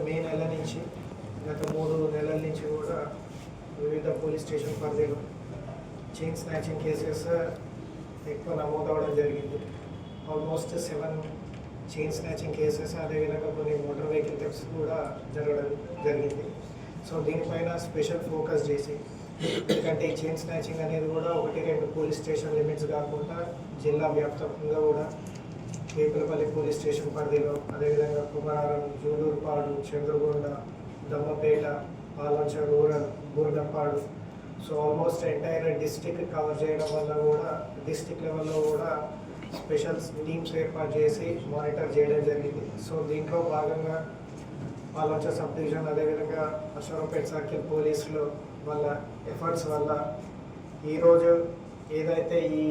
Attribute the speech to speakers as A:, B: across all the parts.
A: మే నెల నుంచి గత 3 నెలల నుంచి కూడా వివిధ పోలీస్ స్టేషన్ పరిధిలో చైన్ స్నాచింగ్ కేసెస్ ఎక్కువ నమోదవడం జరిగింది. ఆల్మోస్ట్ 7 చైన్ స్నాచింగ్ కేసెస్, అదేవిధంగా కొన్ని మోటార్ వెహికల్ థెఫ్ట్స్ కూడా జరగడం జరిగింది. సో దీనిపైన స్పెషల్ ఫోకస్ చేసి, ఎందుకంటే ఈ చైన్ స్నాచింగ్ అనేది కూడా 1-2 పోలీస్ స్టేషన్ లిమిట్స్ కాకుండా జిల్లా వ్యాప్తంగా కూడా కేపులపల్లి పోలీస్ స్టేషన్ పరిధిలో, అదేవిధంగా Kumararam, Julurupadu, Chandrugonda, Dammapeta, Palvancha rural, Burgampadu, so almost entire district cover చేయడం వల్ల కూడా డిస్టిక్ లెవెల్లో కూడా స్పెషల్ టీమ్స్ ఏర్పాటు చేసి మానిటర్ చేయడం జరిగింది. సో దీంట్లో భాగంగా పాలంచ సబ్ డివిజన్, అదేవిధంగా అశ్వరంపేట సర్కిల్ పోలీసులు వాళ్ళ ఎఫర్ట్స్ వల్ల ఈరోజు ఏదైతే ఈ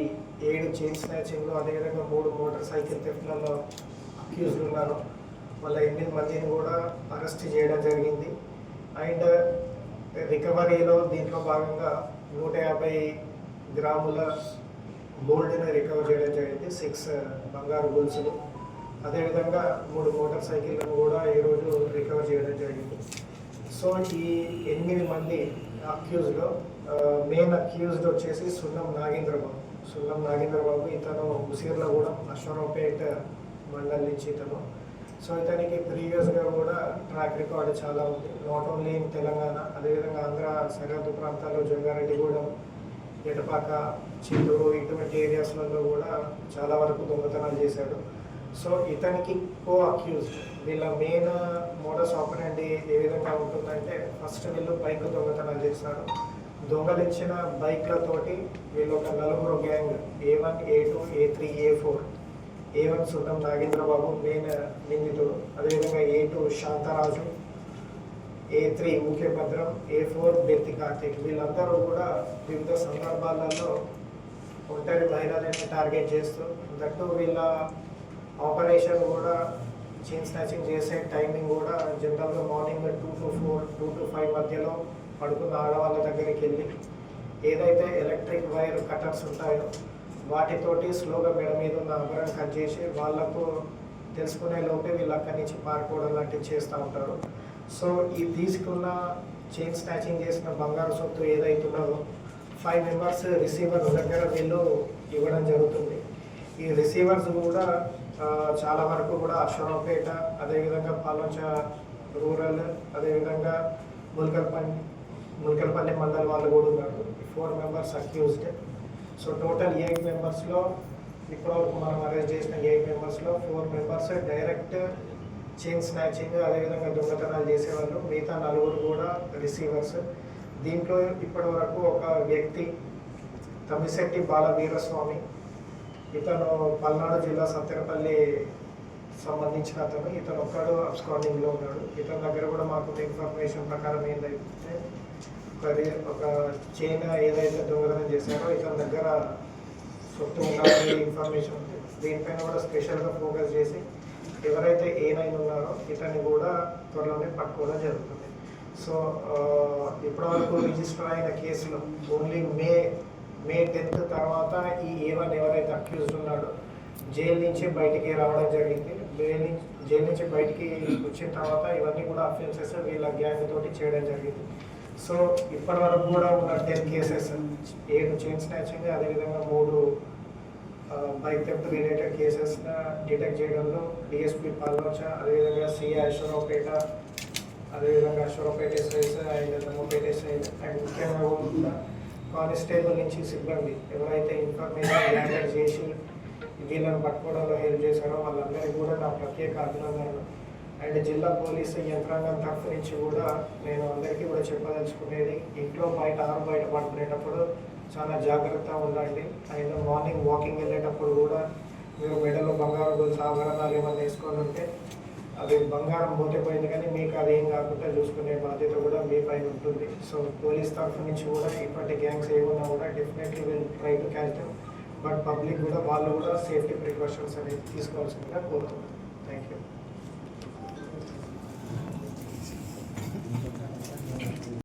A: 7 చైన్ స్నాచింగ్లో, అదేవిధంగా 3 మోటార్ సైకిల్ థెఫ్ట్లలో అక్యూజ్డ్ ఉన్నారో వాళ్ళ 8 మందిని కూడా అరెస్ట్ చేయడం జరిగింది. అండ్ రికవరీలో దీంట్లో భాగంగా 150 గ్రాముల గోల్డ్ని రికవర్ చేయడం జరిగింది, 6 బంగారు గొలుసులు, అదేవిధంగా 3 మోటార్ సైకిళ్ళను కూడా ఈరోజు రికవర్ చేయడం జరిగింది. సో ఈ 8 మంది అక్యూజ్లో మెయిన్ అక్యూజ్డ్ వచ్చేసి సున్నం నాగేంద్రబాబు. ఇతను ఉసిర్లగూడెం, అశ్వరావుపేట మండల్ నుంచి ఇతను. సో ఇతనికి ప్రీవియస్గా కూడా ట్రాక్ రికార్డు చాలా ఉంది, నాట్ ఓన్లీ ఇన్ తెలంగాణ, అదేవిధంగా ఆంధ్ర సరిహద్దు ప్రాంతాల్లో జంగారెడ్డిగూడెం, ఎటపాక, చిత్తూరు ఇటువంటి ఏరియాస్లలో కూడా చాలా వరకు దొంగతనాలు చేశాడు. సో ఇతనికి కో అక్యూజ్డ్, వీళ్ళ మెయిన్ మోడస్ ఆపరెండి ఏ విధంగా ఉంటుందంటే, ఫస్ట్ వీళ్ళు బైక్ దొంగతనాలు చేస్తారు. దొంగలించిన బైక్లతోటి వీళ్ళు ఒక 4 gang, A1, A2, A3, A4. A1 సున్నం నాగేంద్రబాబు మెయిన్ నిందితుడు, అదేవిధంగా A2 శాంతరాజు, A3 ఊకే భద్రం, A4 బెత్తి కార్తీక్. వీళ్ళందరూ కూడా వివిధ సందర్భాలలో ఒంటరి మహిళలను టార్గెట్ చేస్తూ, దట్టు వీళ్ళ ఆపరేషన్ కూడా చైన్ స్నాచింగ్ చేసే టైమింగ్ కూడా జనరల్గా మార్నింగ్ 2 to 4, 2 to 5 మధ్యలో పడుకున్న ఆడవాళ్ళ దగ్గరికి వెళ్ళి ఏదైతే ఎలక్ట్రిక్ వైర్ కటర్స్ ఉంటాయో వాటితోటి స్లోగా మెడ మీద ఉన్న ఆభరణం కట్ చేసి వాళ్ళకు తెలుసుకునే లోపే వీళ్ళు అక్కడి నుంచి పారిపోవడం లాంటివి చేస్తూ ఉంటారు. సో ఈ తీసుకున్న చైన్ స్నాచింగ్ చేసిన బంగారు సొత్తు ఏదైతున్నదో 5 మెంబర్స్ రిసీవర్ దగ్గర వీళ్ళు ఇవ్వడం జరుగుతుంది. ఈ రిసీవర్స్ కూడా చాలా వరకు కూడా అశ్వరావుపేట, అదేవిధంగా పాలంచ రూరల్, అదేవిధంగా ముల్కల్పల్లి మండల్ వాళ్ళు కూడా ఉన్నారు. 4 మెంబర్స్ అక్యూజ్డ్. సో టోటల్ 8 మెంబర్స్లో ఇప్పటివరకు మనం అరెస్ట్ చేసిన 8 మెంబర్స్లో 4 మెంబర్స్ డైరెక్ట్ చైన్ స్నాచింగ్, అదేవిధంగా దొంగతనాలు చేసేవాళ్ళు, మిగతా 4 కూడా రిసీవర్స్. దీంట్లో ఇప్పటి వరకు ఒక వ్యక్తి తమ్మిశెట్టి బాలవీరస్వామి, ఇతను పల్నాడు జిల్లా సత్తెనపల్లి సంబంధించిన అతను, ఇతను ఒక్కడు అబ్స్కాండింగ్లో ఉన్నాడు. ఇతని దగ్గర కూడా మాకు ఇన్ఫర్మేషన్ ప్రకారం ఏంటంటే ఒక చైన్ ఏదైతే దొంగతనం చేశారో ఇతని దగ్గర సొత్తు ఉండాలని ఇన్ఫర్మేషన్ ఉంది. దీనిపైన కూడా స్పెషల్గా ఫోకస్ చేసి ఎవరైతే A9 ఉన్నారో ఇతన్ని కూడా త్వరలోనే పట్టుకోవడం జరుగుతుంది. సో ఇప్పటివరకు రిజిస్టర్ అయిన కేసులో ఓన్లీ మే 10th తర్వాత ఈ A1 ఎవరైతే అక్యూజ్డ్ ఉన్నాడో జైలు నుంచి బయటికి రావడం జరిగింది. జైలు నుంచి బయటికి వచ్చిన తర్వాత ఇవన్నీ కూడా అఫెన్సెస్ వీళ్ళ గ్యాంగ్ తోటి చేయడం జరిగింది. సో ఇప్పటి వరకు కూడా ఉన్న 10 కేసెస్, 7 చైన్ స్నాచింగ్, అదేవిధంగా 3 bike theft related cases detect చేయడంలో DSP పాల్వంచ, అదేవిధంగా CI అశ్వరావుపేట, అదేవిధంగా Aswaraopeta SIs and Dammapeta SI and ముఖ్యంగా కూడా కానిస్టేబుల్ నుంచి సిబ్బంది ఎవరైతే ఇన్ఫర్మేషన్ గ్యాదర్ చేసి వీళ్ళని పట్టుకోవడంలో హెల్ప్ చేశారో వాళ్ళందరికీ కూడా నా ప్రత్యేక అభినందనలు. అండ్ జిల్లా పోలీసు యంత్రాంగం తరఫు నుంచి కూడా నేను అందరికీ కూడా చెప్పదలుచుకునేది, ఇంట్లో బయట పడుకునేటప్పుడు చాలా జాగ్రత్తగా ఉండండి. అండ్ మార్నింగ్ వాకింగ్ వెళ్ళేటప్పుడు కూడా మీరు మెడలో బంగారం గొలుసు ఆభరణాలు ఏమైనా వేసుకొని ఉంటే అది బంగారం పోతే కానీ మీకు అది ఏం కాకుండా చూసుకునే బాధ్యత కూడా మీ పైన ఉంటుంది. సో పోలీస్ తరఫు నుంచి కూడా ఇప్పటి గ్యాంగ్స్ ఏమన్నా కూడా definitely will try to catch them. But public కూడా వాళ్ళు కూడా సేఫ్టీ ప్రికాషన్స్ అనేది తీసుకోవాల్సిందిగా కోరుతున్నాను. Thank you.